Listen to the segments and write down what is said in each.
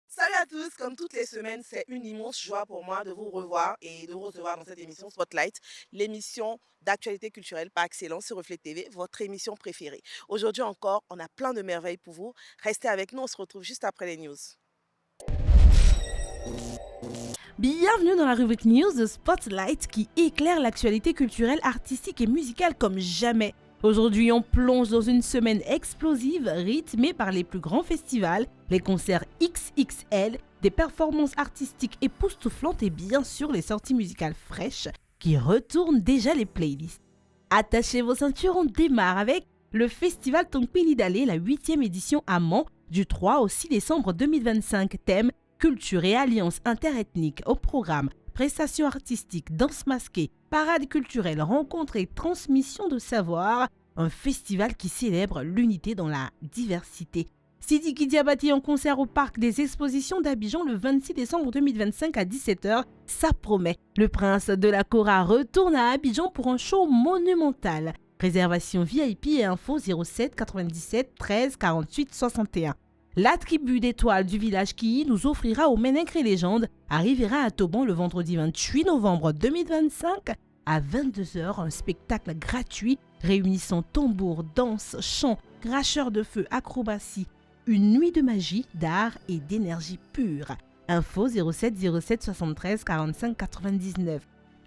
Salut à tous, comme toutes les semaines, c'est une immense joie pour moi de vous revoir et de vous recevoir dans cette émission Spotlight, l'émission d'actualité culturelle par excellence sur Reflet TV, votre émission préférée. Aujourd'hui encore, on a plein de merveilles pour vous. Restez avec nous, on se retrouve juste après les news. Bienvenue dans la rubrique News de Spotlight qui éclaire l'actualité culturelle, artistique et musicale comme jamais. Aujourd'hui, on plonge dans une semaine explosive rythmée par les plus grands festivals, les concerts XXL, des performances artistiques époustouflantes et bien sûr les sorties musicales fraîches qui retournent déjà les playlists. Attachez vos ceintures, on démarre avec le festival Tongpili Dale, la 8e édition à Mans, du 3 au 6 décembre 2025, thème culture et alliance interethnique au programme, prestations artistiques, danse masquée, parade culturelle, rencontres et transmission de savoir, un festival qui célèbre l'unité dans la diversité. Sidiki Diabati en concert au Parc des Expositions d'Abidjan le 26 décembre 2025 à 17h, ça promet. Le prince de la Kora retourne à Abidjan pour un show monumental. Réservation VIP et info 07 97 13 48 61. La tribu d'étoiles du village qui nous offrira au Ménègre Légende arrivera à Toban le vendredi 28 novembre 2025 à 22h, un spectacle gratuit réunissant tambour, danse, chant, cracheurs de feu, acrobatie, une nuit de magie, d'art et d'énergie pure. Info 07 07 73 45 99.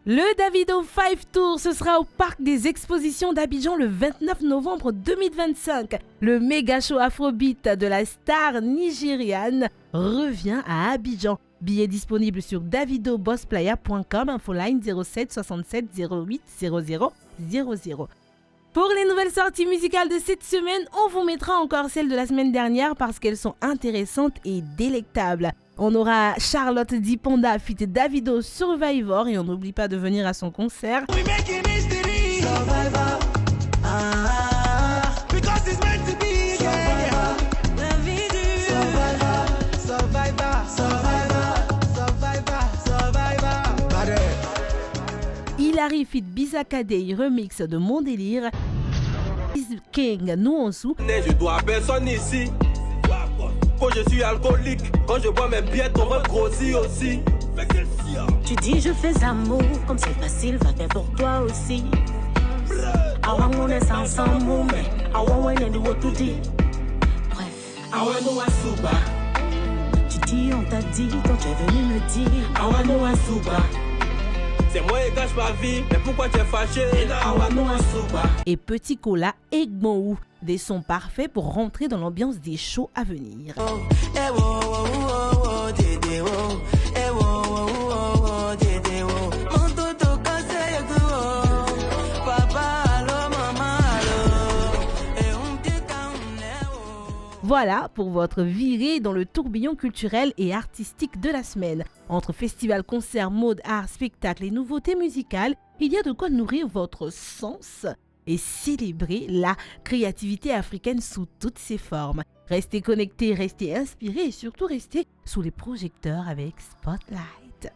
Le Davido 5 Tour, ce sera au Parc des Expositions d'Abidjan le 29 novembre 2025. Le méga show afrobeat de la star nigériane revient à Abidjan. Billets disponibles sur davidobosplaya.com, infoline 07 67 08 00 00. Pour les nouvelles sorties musicales de cette semaine, on vous mettra encore celles de la semaine dernière parce qu'elles sont intéressantes et délectables. On aura Charlotte Diponda fit Davido Survivor et on n'oublie pas de venir à son concert. Hilary fit Bizakadei remix de Mon Délire. King Nouonsou. Je dois à personne ici. Quand je suis alcoolique, quand je bois mes billets, on me grossit aussi. Tu dis je fais amour, comme c'est facile, va faire pour toi aussi. Awa on est ensemble, mais awa on est de tout dit. Bref, Awa no asuba. tu dis on t'a dit, quand tu es venu me dire. Awa no asuba. C'est moi qui gâche ma vie, mais pourquoi tu es fâché? Awa no asuba. Et Petit Cola et Gbonou, des sons parfaits pour rentrer dans l'ambiance des shows à venir. Voilà pour votre virée dans le tourbillon culturel et artistique de la semaine. Entre festivals, concerts, mode, art, spectacles et nouveautés musicales, il y a de quoi nourrir votre sens et célébrer la créativité africaine sous toutes ses formes. Restez connectés, restez inspirés et surtout restez sous les projecteurs avec Spotlight.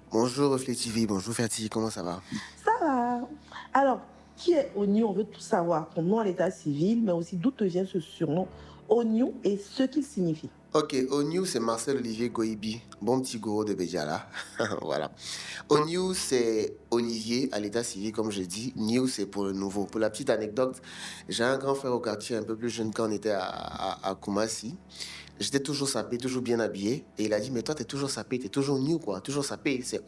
Bonjour Reflet TV, bonjour Ferti, comment ça va? Ça va. Alors, qui est Ognou? On veut tout savoir. Ton nom à l'état civil, mais aussi d'où te vient ce surnom Ognou et ce qu'il signifie. Ok, Ognou, c'est Marcel Olivier Goibi, bon petit goro de Bédiala. Voilà. Ognou, c'est Olivier à l'état civil, comme je dis. New, c'est pour le nouveau. Pour la petite anecdote, j'ai un grand frère au quartier, un peu plus jeune quand on était à Koumassi. J'étais toujours sapé, toujours bien habillé. Et il a dit, mais toi, t'es toujours sapé, t'es toujours new, quoi. Toujours sapé. C'est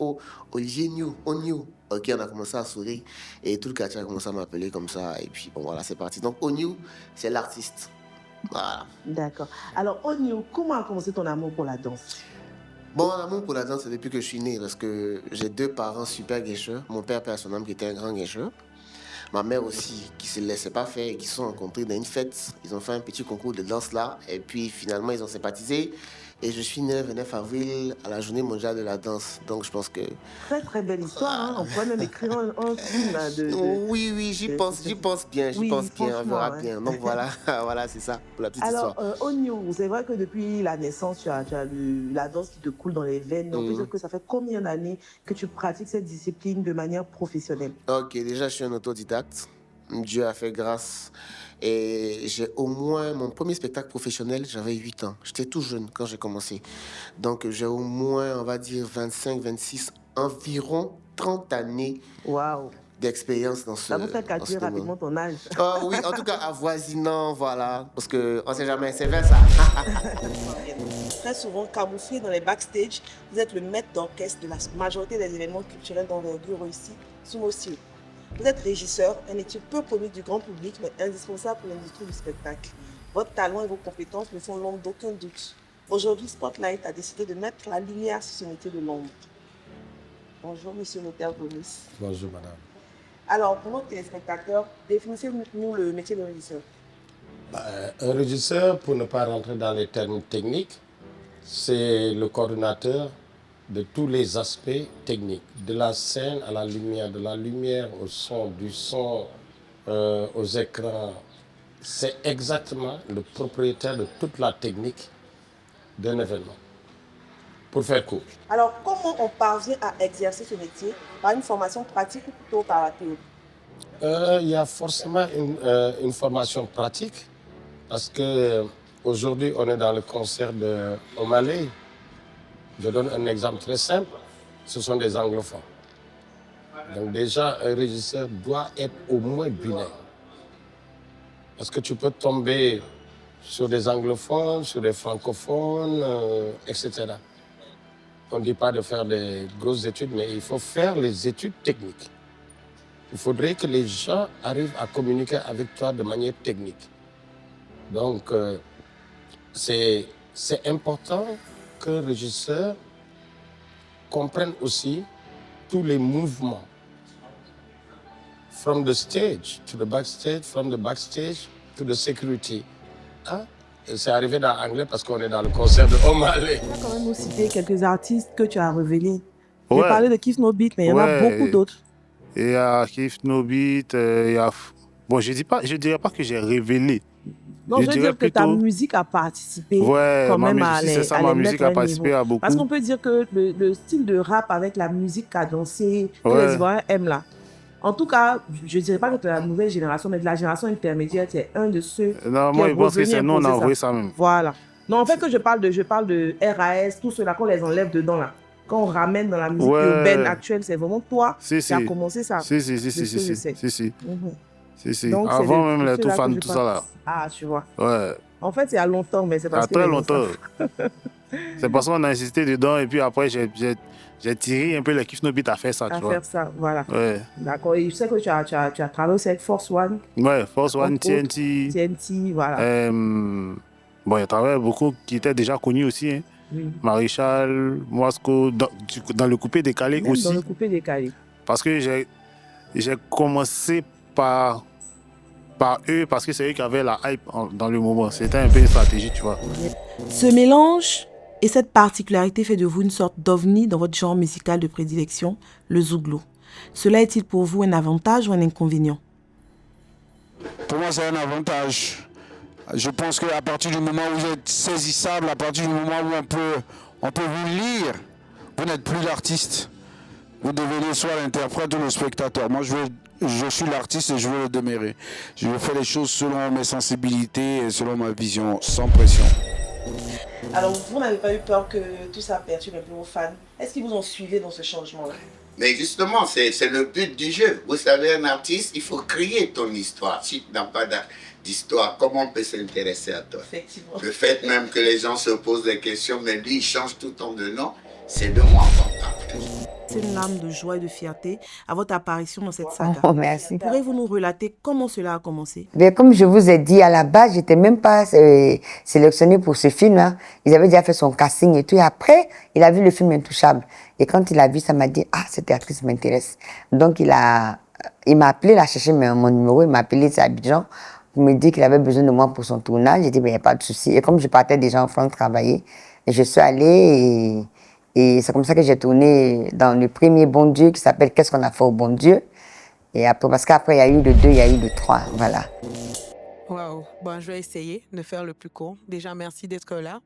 Olivier New, New. Ok, on a commencé à sourire. Et tout le quartier a commencé à m'appeler comme ça. Et puis, bon, voilà, c'est parti. Donc, New, c'est l'artiste. Voilà. D'accord. Alors, Ognou, comment a commencé ton amour pour la danse? Bon, mon amour pour la danse, c'est depuis que je suis né. Parce que j'ai deux parents super guécheurs. Mon père, père son âme, qui était un grand guécheur. Ma mère aussi, qui ne se laissait pas faire et qui se sont rencontrés dans une fête. Ils ont fait un petit concours de danse là. Et puis finalement, ils ont sympathisé. Et je suis né le 29 avril à la journée mondiale de la danse. Donc je pense que... Très très belle histoire, hein. On pourrait même écrire un film hein, Oui, j'y pense bien, Oui, on verra franchement, hein. bien. Donc voilà, voilà, c'est ça pour la petite Alors, histoire. Onyo, c'est vrai que depuis la naissance, tu as la danse qui te coule dans les veines. Mais on peut dire que ça fait combien d'années que tu pratiques cette discipline de manière professionnelle? Ok, déjà, je suis un autodidacte. Dieu a fait grâce. Et j'ai au moins, mon premier spectacle professionnel, j'avais 8 ans. J'étais tout jeune quand j'ai commencé. Donc, j'ai au moins, on va dire, 25, 26, environ 30 années Waouh! d'expérience dans ce Ça vous fait calculer domaine. rapidement ton âge. Ah oui, en tout cas, avoisinant, voilà. Parce qu'on ne sait jamais, c'est vers ça. Très souvent camouflé dans les backstage, vous êtes le maître d'orchestre de la majorité des événements culturels d'envergure réussis sous nos cieux. Vous êtes régisseur, un métier peu connu du grand public, mais indispensable pour l'industrie du spectacle. Votre talent et vos compétences ne font l'ombre d'aucun doute. Aujourd'hui, Spotlight a décidé de mettre la lumière sur ce métier de l'ombre. Bonjour, monsieur Notaire Gomis. Bonjour, madame. Alors, pour nos téléspectateurs, définissez-nous le métier de régisseur. Un régisseur, pour ne pas rentrer dans les termes techniques, c'est le coordonnateur de tous les aspects techniques, de la scène à la lumière, de la lumière au son, du son aux écrans. C'est exactement le propriétaire de toute la technique d'un événement, pour faire court. Alors, comment on parvient à exercer ce métier? Par une formation pratique ou plutôt par la théorie? Il y a forcément une formation pratique, parce qu'aujourd'hui, on est dans le concert de Omalé. Je donne un exemple très simple, ce sont des anglophones. Donc déjà, un régisseur doit être au moins bilingue. Parce que tu peux tomber sur des anglophones, sur des francophones, etc. On ne dit pas de faire des grosses études, mais il faut faire les études techniques. Il faudrait que les gens arrivent à communiquer avec toi de manière technique. Donc, c'est important qu'un régisseur comprenne aussi tous les mouvements. From the stage to the backstage, from the backstage to the security. Hein? C'est arrivé dans l'anglais parce qu'on est dans le concert de Omalé. Tu vas quand même nous citer quelques artistes que tu as révélés. Ouais. J'ai parlé de Kif No Beat, mais il y en a beaucoup d'autres. Il y a Kif No Beat, il y a... Bon, je dirais pas que j'ai révélé. Non, je veux dire que ta musique a participé quand même à les c'est ça, ma musique a participé à beaucoup. Parce qu'on peut dire que le style de rap avec la musique cadencée, que les Ivoiriens aiment là. En tout cas, je ne dirais pas que tu es la nouvelle génération, mais de la génération intermédiaire, tu es un de ceux non, moi, je pense que c'est nous, on a envoyé ça même. Voilà. Non, en fait, que je parle de RAS, tout cela, qu'on les enlève dedans là. Quand on ramène dans la musique urbaine actuelle, c'est vraiment toi qui as commencé ça. Si. Donc, avant même les tout fans, tout ça là. Ah, tu vois. Ouais. En fait, c'est à longtemps, mais c'est parce que... très longtemps. C'est parce qu'on a insisté dedans et puis après, j'ai tiré un peu le Kif No Beat à faire ça, tu vois. À faire ça, voilà. Ouais. D'accord. Et je sais que tu as travaillé aussi avec Force One. Ouais, Force One, TNT. TNT, voilà. Bon, il y a travaillé beaucoup qui étaient déjà connus aussi. Hein. Oui. Maréchal, Moisco, dans le coupé décalé même aussi. Dans le coupé décalé. Parce que j'ai commencé par eux, parce que c'est eux qui avaient la hype dans le moment. C'était un peu une stratégie, tu vois. Ce mélange et cette particularité fait de vous une sorte d'ovni dans votre genre musical de prédilection, le zouglou. Cela est-il pour vous un avantage ou un inconvénient? Pour moi, c'est un avantage. Je pense qu'à partir du moment où vous êtes saisissable, à partir du moment où on peut vous lire, vous n'êtes plus l'artiste. Vous devenez soit l'interprète ou le spectateur. Moi, je suis l'artiste et je veux le demeurer. Je fais les choses selon mes sensibilités et selon ma vision, sans pression. Alors, vous n'avez pas eu peur que tout ça perturbe un peu vos fans? Est-ce qu'ils vous ont suivi dans ce changement-là? Mais justement, c'est le but du jeu. Vous savez, un artiste, il faut créer ton histoire. Si tu n'as pas d'histoire, comment on peut s'intéresser à toi? Effectivement. Le fait même que les gens se posent des questions, mais lui, il change tout le temps de nom, c'est de moi qu'on parle. C'est une larme de joie et de fierté à votre apparition dans cette saga. Oh, merci. Pourriez-vous nous relater comment cela a commencé? Bien, comme je vous ai dit, à la base, je n'étais même pas sélectionnée pour ce film. Hein. Ils avaient déjà fait son casting et tout. Et après, il a vu le film Intouchable. Et quand il a vu, ça m'a dit, ah, cette actrice m'intéresse. Donc, il m'a appelé, il a cherché mon numéro, il m'a appelé à Abidjan pour me dire qu'il avait besoin de moi pour son tournage. J'ai dit, il n'y a pas de souci. Et comme je partais déjà en France travailler, Et je suis allée et c'est comme ça que j'ai tourné dans le premier Bon Dieu qui s'appelle Qu'est-ce qu'on a fait au bon Dieu? Et après, parce qu'après, il y a eu le 2, il y a eu le 3. Voilà. Waouh, bon, je vais essayer de faire le plus court. Déjà, merci d'être là.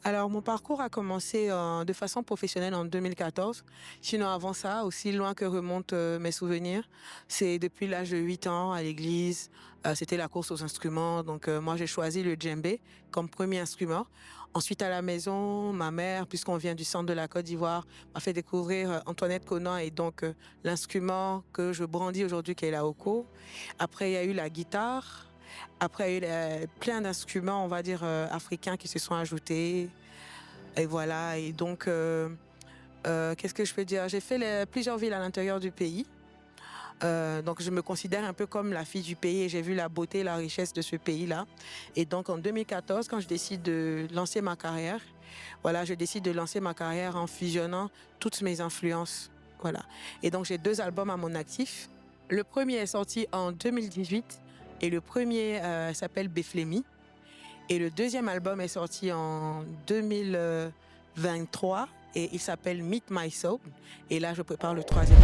Alors, mon parcours a commencé de façon professionnelle en 2014. Sinon, avant ça, aussi loin que remontent mes souvenirs, c'est depuis l'âge de 8 ans à l'église. C'était la course aux instruments. Donc, moi, j'ai choisi le djembé comme premier instrument. Ensuite, à la maison, ma mère, puisqu'on vient du centre de la Côte d'Ivoire, m'a fait découvrir Antoinette Conan et donc l'instrument que je brandis aujourd'hui, qui est la hoko. Après, il y a eu la guitare. Après, il y a eu plein d'instruments, on va dire, africains qui se sont ajoutés. Et voilà. Et donc, qu'est-ce que je peux dire? J'ai fait plusieurs villes à l'intérieur du pays. Donc, je me considère un peu comme la fille du pays et j'ai vu la beauté et la richesse de ce pays-là. Et donc, en 2014, quand je décide de lancer ma carrière, voilà, je décide de lancer ma carrière en fusionnant toutes mes influences. Voilà. Et donc, j'ai 2 albums à mon actif. Le premier est sorti en 2018 et le premier s'appelle Beflemi. Et le deuxième album est sorti en 2023 et il s'appelle Meet My Soul. Et là, je prépare le 3e album.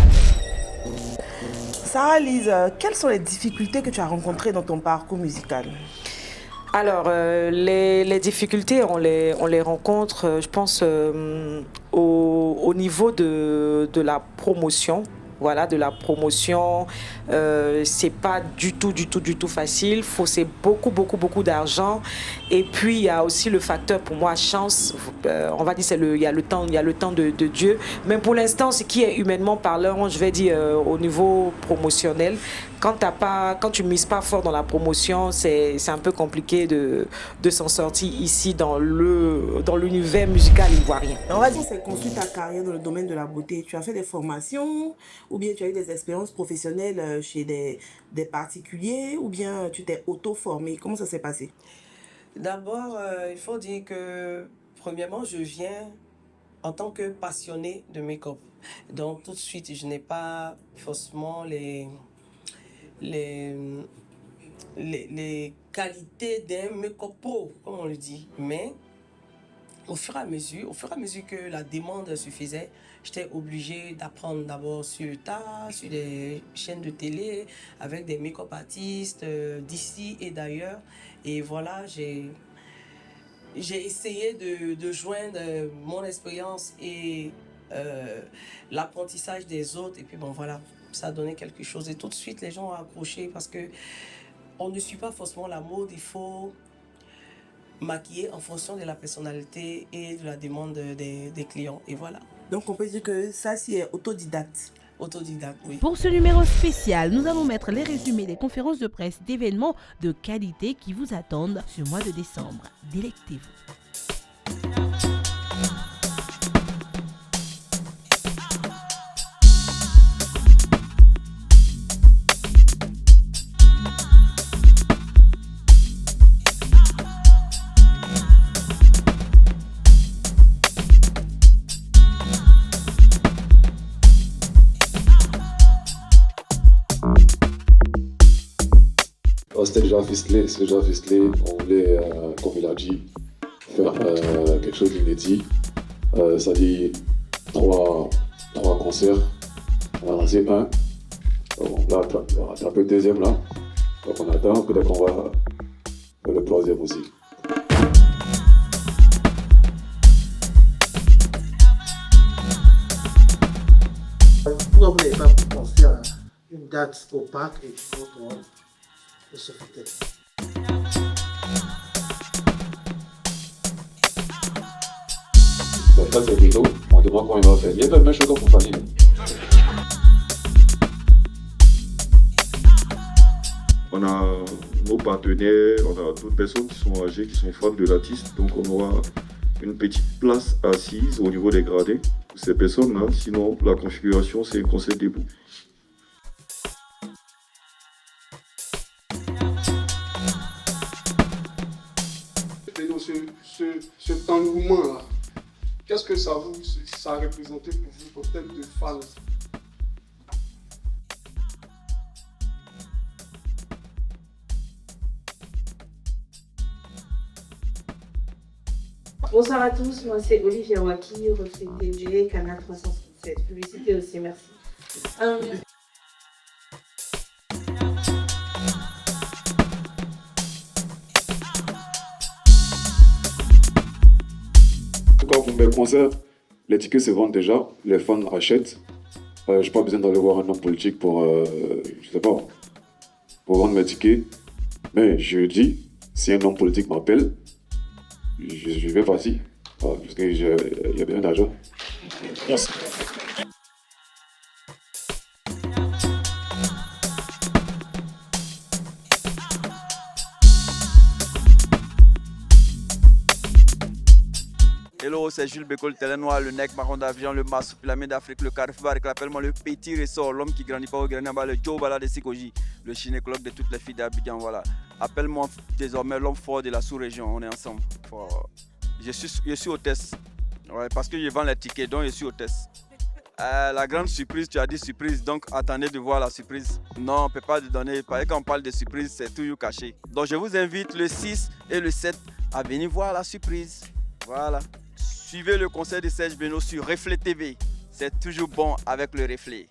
Sarah Lise, quelles sont les difficultés que tu as rencontrées dans ton parcours musical? Alors, les difficultés, on les rencontre, je pense, au niveau de la promotion. Voilà, de la promotion, c'est pas du tout facile. C'est beaucoup d'argent. Et puis il y a aussi le facteur pour moi chance. On va dire il y a le temps de Dieu. Mais pour l'instant, ce qui est humainement parlant, je vais dire au niveau promotionnel, quand tu mises pas fort dans la promotion, c'est un peu compliqué de s'en sortir ici dans l'univers musical ivoirien. On va dire que c'est construit ta carrière dans le domaine de la beauté. Tu as fait des formations ou bien tu as eu des expériences professionnelles chez des particuliers ou bien tu t'es auto-formé? Comment ça s'est passé? D'abord, il faut dire que premièrement, je viens en tant que passionnée de make-up. Donc tout de suite, je n'ai pas forcément les qualités d'un make-up pro, comme on le dit. Mais au fur et à mesure que la demande suffisait, j'étais obligée d'apprendre d'abord sur le tas, sur des chaînes de télé, avec des make-up artistes d'ici et d'ailleurs. Et voilà, j'ai essayé de joindre mon expérience et l'apprentissage des autres. Et puis bon, voilà, ça a donné quelque chose. Et tout de suite, les gens ont accroché parce que on ne suit pas forcément la mode. Il faut maquiller en fonction de la personnalité et de la demande des clients. Et voilà. Donc on peut dire que ça, c'est autodidacte. Autodidacte, oui. Pour ce numéro spécial, nous allons mettre les résumés des conférences de presse d'événements de qualité qui vous attendent ce mois de décembre. Délectez-vous. C'était déjà ficelé. On voulait, comme il a dit, faire quelque chose d'inédit. Ça dit 3 concerts. On a lancé un. Bon, là, on a attrapé le deuxième là. Donc on attend, peut-être qu'on va faire le 3e aussi. Pourquoi vous n'avez pas pensé à une date au parc et puis autre de ce fait? Ça c'est plutôt, on demande comment il va faire. Il y a pas de même chose pour famille. On a nos partenaires, on a d'autres personnes qui sont âgées, qui sont fans de l'artiste. Donc on aura une petite place assise au niveau des gradés pour ces personnes-là. Sinon, la configuration, c'est un concert debout. Cet engouement-là, qu'est-ce que ça a représenté pour vous, en termes de fans? Bonsoir à tous, moi c'est Olivia Waki, Reflet TV, Canal 367. Publicité aussi, merci. Quand pour mes concerts, les tickets se vendent déjà, les fans achètent. J'ai pas besoin d'aller voir un homme politique pour, je sais pas, pour vendre mes tickets. Mais je dis, si un homme politique m'appelle, je vais passer. Parce qu'il y a besoin d'argent. Merci. Hello, c'est Jules Bécole, Télénoir, le nec, marron d'avion, le marsupilami d'Afrique, le carrefour, appelle-moi le petit ressort, l'homme qui grandit pas au Grenada, le Joe Bala de Sikoji, le gynécologue de toutes les filles d'Abidjan, voilà. Appelle-moi désormais l'homme fort de la sous-région, on est ensemble. Je suis hôtesse, ouais, parce que je vends les tickets, donc je suis hôtesse. La grande surprise, tu as dit surprise, donc attendez de voir la surprise. Non, on ne peut pas te donner, parce que quand on parle de surprise, c'est toujours caché. Donc je vous invite le 6 et le 7 à venir voir la surprise. Voilà. Suivez le concert de Serge Beno sur Reflet TV. C'est toujours bon avec le reflet.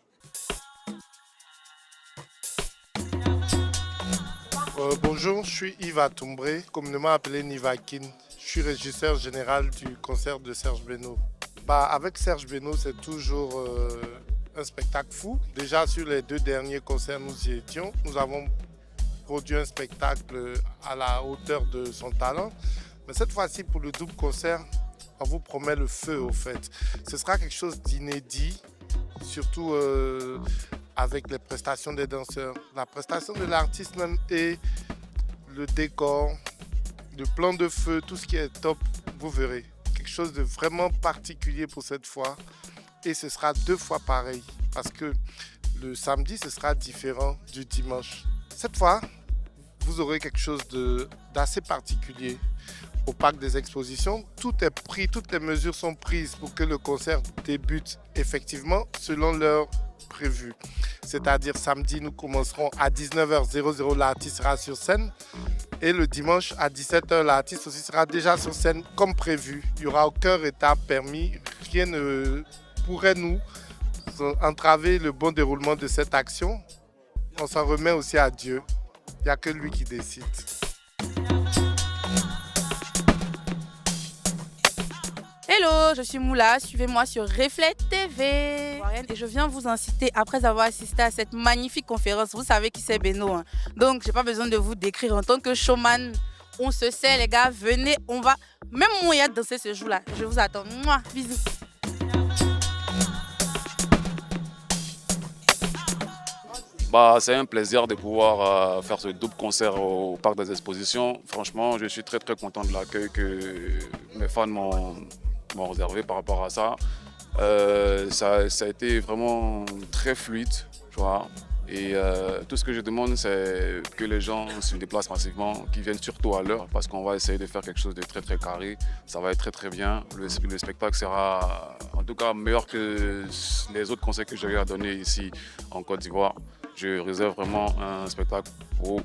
Bonjour, je suis Yves Atombré, communément appelé Nivakin. Je suis régisseur général du concert de Serge Beno. Avec Serge Beno, c'est toujours un spectacle fou. Déjà sur les 2 derniers concerts, nous y étions. Nous avons produit un spectacle à la hauteur de son talent. Mais cette fois-ci, pour le double concert, on vous promet le feu au fait. Ce sera quelque chose d'inédit, surtout avec les prestations des danseurs. La prestation de l'artiste même et le décor, le plan de feu, tout ce qui est top, vous verrez. Quelque chose de vraiment particulier pour cette fois. Et ce sera 2 fois pareil, parce que le samedi, ce sera différent du dimanche. Cette fois, vous aurez quelque chose d'assez particulier. Au parc des expositions, tout est pris, toutes les mesures sont prises pour que le concert débute effectivement selon l'heure prévue. C'est-à-dire samedi, nous commencerons à 19h00, l'artiste sera sur scène. Et le dimanche à 17h, l'artiste aussi sera déjà sur scène comme prévu. Il n'y aura aucun retard permis, rien ne pourrait nous entraver le bon déroulement de cette action. On s'en remet aussi à Dieu. Il n'y a que lui qui décide. Hello, je suis Moula, suivez-moi sur Reflet TV. Et je viens vous inciter, après avoir assisté à cette magnifique conférence, vous savez qui c'est Beno. Hein. Donc, j'ai pas besoin de vous décrire en tant que showman. On se sait, les gars, venez, on va même moi danser ce jour-là. Je vous attends. Mouah, bisous. C'est un plaisir de pouvoir faire ce double concert au Parc des Expositions. Franchement, je suis très content de l'accueil que mes fans m'ont réservé par rapport à ça. Ça a été vraiment très fluide, tu vois. Et tout ce que je demande, c'est que les gens se déplacent massivement, qu'ils viennent surtout à l'heure, parce qu'on va essayer de faire quelque chose de très carré. Ça va être très bien. Le spectacle sera en tout cas meilleur que les autres concerts que j'ai eu à donner ici en Côte d'Ivoire. Je réserve vraiment un spectacle haut,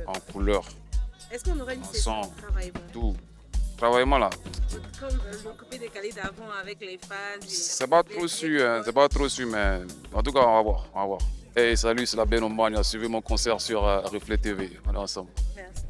en couleur. Est-ce qu'on aurait une session de travail tout. Travaillement là. Comme vous coupez décalé d'avant avec les fans. C'est pas trop sûr, mais en tout cas on va voir. Hey, salut, c'est la Beno Mania. Suivez mon concert sur Reflet TV. On est ensemble. Merci.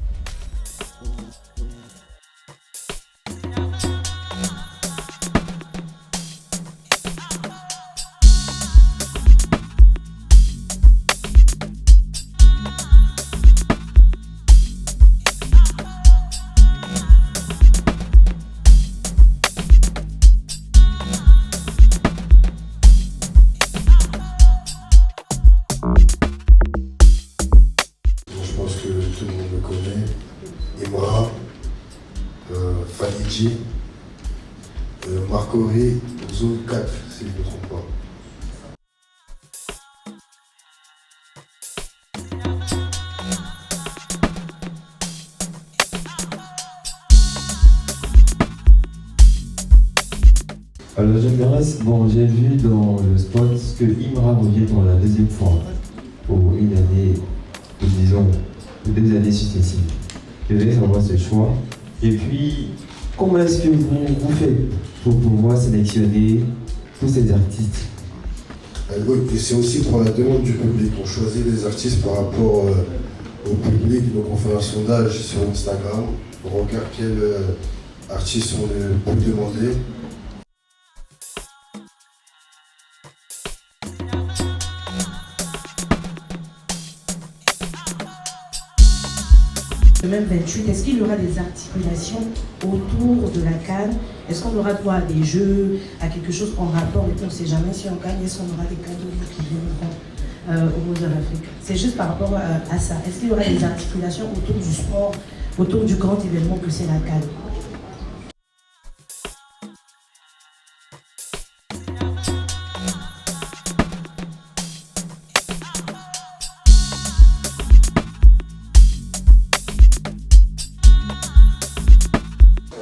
Marcoré, zone 4, si je ne me trompe pas. Alors j'aimerais, j'ai vu dans le spot que Imra revient pour la 2e fois pour une année, ou disons, 2 années successives. Je voulais savoir ce choix. Et puis, Comment est-ce que vous faites pour pouvoir sélectionner tous ces artistes? Oui, et c'est aussi pour la demande du public. On choisit les artistes par rapport au public, donc on fait un sondage sur Instagram, on regarde quels artistes sont les plus demandés. Le même 28, est-ce qu'il y aura des articulations autour de la CAN? Est-ce qu'on aura droit à des jeux, à quelque chose en rapport? Et on ne sait jamais si on gagne, est-ce qu'on aura des cadeaux qui viendront au Mother Africa? C'est juste par rapport à ça. Est-ce qu'il y aura des articulations autour du sport, autour du grand événement que c'est la CAN?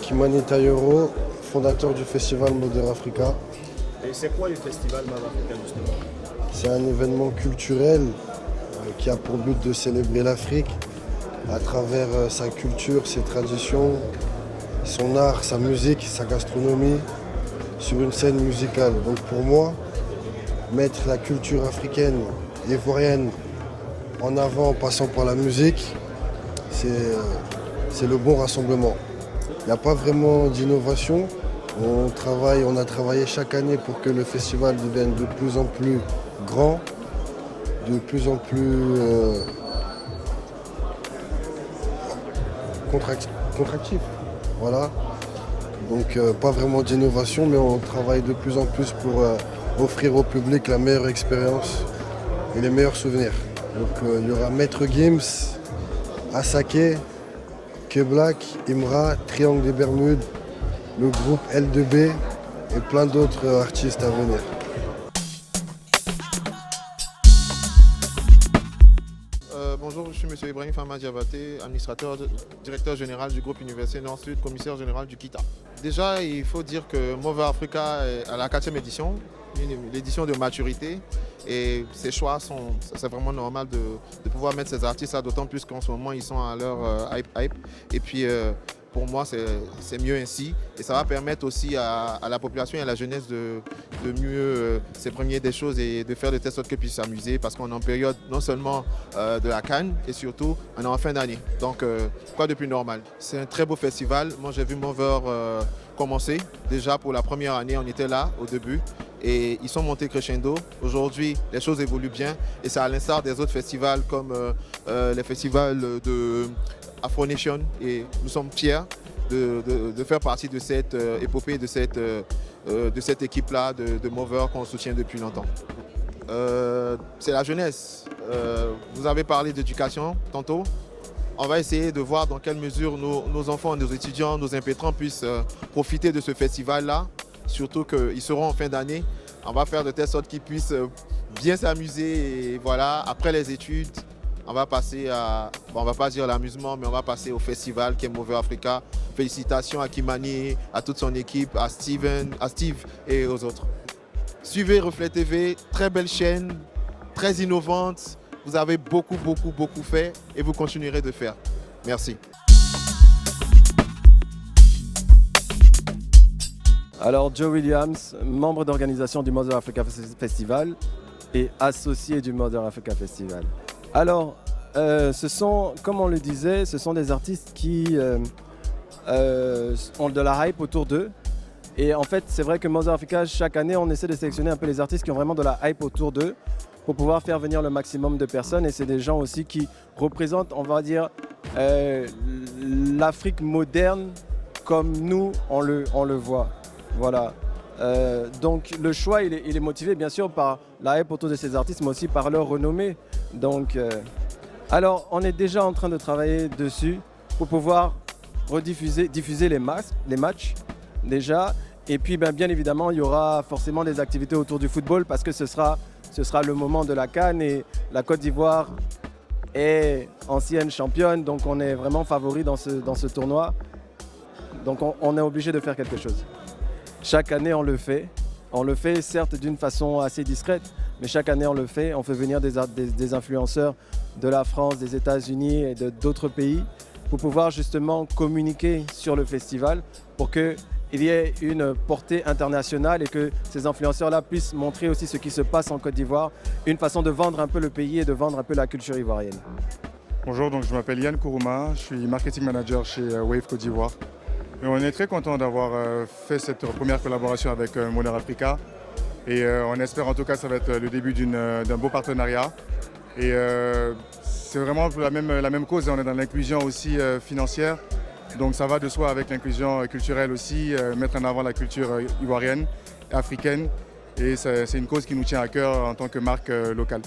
Kimani Tayoro, fondateur du festival Mother Africa. Et c'est quoi le festival Mother Africa justement? C'est un événement culturel qui a pour but de célébrer l'Afrique à travers sa culture, ses traditions, son art, sa musique, sa gastronomie sur une scène musicale. Donc pour moi, mettre la culture africaine, ivoirienne en avant en passant par la musique, c'est le bon rassemblement. Il n'y a pas vraiment d'innovation. On a travaillé chaque année pour que le festival devienne de plus en plus grand, de plus en plus contractif. Voilà. Donc pas vraiment d'innovation, mais on travaille de plus en plus pour offrir au public la meilleure expérience et les meilleurs souvenirs. Donc il y aura Maître Gims, Asake, Black, Imra, Triangle des Bermudes, le groupe L2B et plein d'autres artistes à venir. Bonjour, je suis M. Ibrahim Fama Diabaté, administrateur, directeur général du groupe Université Nord-Sud, commissaire général du KITA. Déjà, il faut dire que Mother Africa est à la 4e édition, l'édition de maturité. Et ces choix, c'est vraiment normal de pouvoir mettre ces artistes-là, d'autant plus qu'en ce moment, ils sont à leur hype. Et puis, pour moi, c'est mieux ainsi. Et ça va permettre aussi à la population et à la jeunesse de mieux s'imprégner des choses et de faire de telle sorte qu'ils puissent s'amuser. Parce qu'on est en période non seulement de la CAN, et surtout, on est en fin d'année. Donc, quoi de plus normal? C'est un très beau festival. Moi, j'ai vu Mother commencer. Déjà, pour la première année, on était là au début. Et ils sont montés crescendo. Aujourd'hui, les choses évoluent bien. Et c'est à l'instar des autres festivals comme les festivals de Afro Nation. Et nous sommes fiers de faire partie de cette épopée, de cette équipe-là de Mother qu'on soutient depuis longtemps. C'est la jeunesse. Vous avez parlé d'éducation tantôt. On va essayer de voir dans quelle mesure nos enfants, nos étudiants, nos impétrants puissent profiter de ce festival-là. Surtout qu'ils seront en fin d'année. On va faire de telle sorte qu'ils puissent bien s'amuser. Et voilà, après les études, on va passer à, bon, on va pas dire l'amusement, mais on va passer au festival qui est Mother Africa. Félicitations à Kimani, à toute son équipe, à Steve et aux autres. Suivez Reflet TV, très belle chaîne, très innovante. Vous avez beaucoup fait et vous continuerez de faire. Merci. Alors, Joe Williams, membre d'organisation du Mother Africa Festival et associé du Mother Africa Festival. Alors, ce sont, comme on le disait, ce sont des artistes qui ont de la hype autour d'eux. Et en fait, c'est vrai que Mother Africa, chaque année, on essaie de sélectionner un peu les artistes qui ont vraiment de la hype autour d'eux pour pouvoir faire venir le maximum de personnes. Et c'est des gens aussi qui représentent, on va dire, l'Afrique moderne comme nous, on le voit. Voilà. Donc le choix, il est motivé bien sûr par la hype autour de ces artistes, mais aussi par leur renommée. Donc, alors, on est déjà en train de travailler dessus pour pouvoir diffuser les matchs déjà. Et puis, bien évidemment, il y aura forcément des activités autour du football parce que ce sera le moment de la CAN et la Côte d'Ivoire est ancienne championne, donc on est vraiment favori dans ce tournoi. Donc on est obligé de faire quelque chose. Chaque année, on le fait. On le fait certes d'une façon assez discrète, mais chaque année, on le fait. On fait venir des influenceurs de la France, des États-Unis et d'autres pays pour pouvoir justement communiquer sur le festival pour qu'il y ait une portée internationale et que ces influenceurs-là puissent montrer aussi ce qui se passe en Côte d'Ivoire, une façon de vendre un peu le pays et de vendre un peu la culture ivoirienne. Bonjour, donc je m'appelle Yann Kourouma, je suis marketing manager chez Wave Côte d'Ivoire. Et on est très content d'avoir fait cette première collaboration avec Modern Africa. Et on espère en tout cas que ça va être le début d'un beau partenariat. Et c'est vraiment pour la même cause, on est dans l'inclusion aussi financière. Donc ça va de soi avec l'inclusion culturelle aussi, mettre en avant la culture ivoirienne, africaine. Et c'est une cause qui nous tient à cœur en tant que marque locale.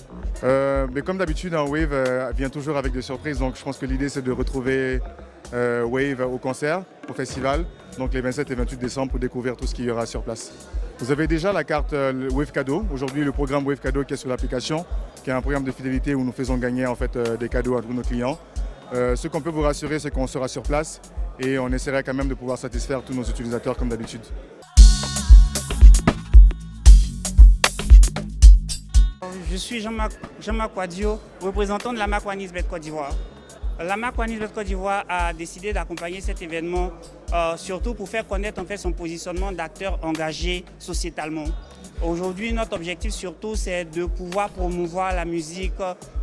Mais comme d'habitude, Wave vient toujours avec des surprises. Donc je pense que l'idée c'est de retrouver Wave au concert, au festival, donc les 27 et 28 décembre pour découvrir tout ce qu'il y aura sur place. Vous avez déjà la carte Wave Cadeau, aujourd'hui le programme Wave Cadeau qui est sur l'application, qui est un programme de fidélité où nous faisons gagner en fait, des cadeaux à tous nos clients. Ce qu'on peut vous rassurer, c'est qu'on sera sur place et on essaiera quand même de pouvoir satisfaire tous nos utilisateurs comme d'habitude. Je suis Jean-Marc Quadio, représentant de la marque Wanisbet Côte d'Ivoire. La marque Wanisbet Côte d'Ivoire a décidé d'accompagner cet événement, surtout pour faire connaître en fait, son positionnement d'acteur engagé sociétalement. Aujourd'hui, notre objectif surtout, c'est de pouvoir promouvoir la musique,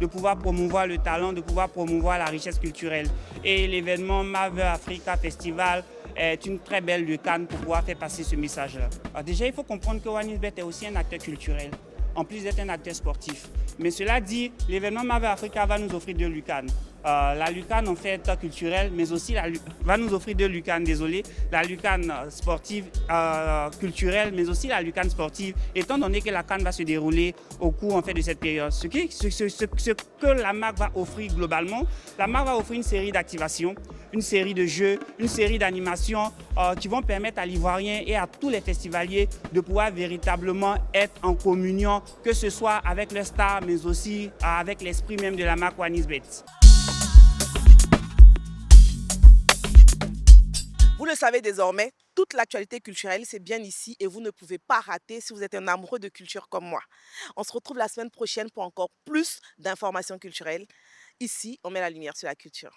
de pouvoir promouvoir le talent, de pouvoir promouvoir la richesse culturelle. Et l'événement Marvel Africa Festival est une très belle lucane pour pouvoir faire passer ce message-là. Déjà, il faut comprendre que Wanisbet est aussi un acteur culturel, en plus d'être un acteur sportif. Mais cela dit, l'événement Marvel Africa va nous offrir deux lucanes. La lucane en fait culturelle, mais aussi va nous offrir deux lucanes, désolé. La lucane sportive culturelle, mais aussi la lucane sportive, étant donné que la CAN va se dérouler au cours en fait, de cette période. Ce que la marque va offrir globalement, la marque va offrir une série d'activations, une série de jeux, une série d'animations qui vont permettre à l'Ivoirien et à tous les festivaliers de pouvoir véritablement être en communion, que ce soit avec le star, mais aussi avec l'esprit même de la marque Wanisbet. Vous le savez désormais, toute l'actualité culturelle, c'est bien ici et vous ne pouvez pas rater si vous êtes un amoureux de culture comme moi. On se retrouve la semaine prochaine pour encore plus d'informations culturelles. Ici, on met la lumière sur la culture.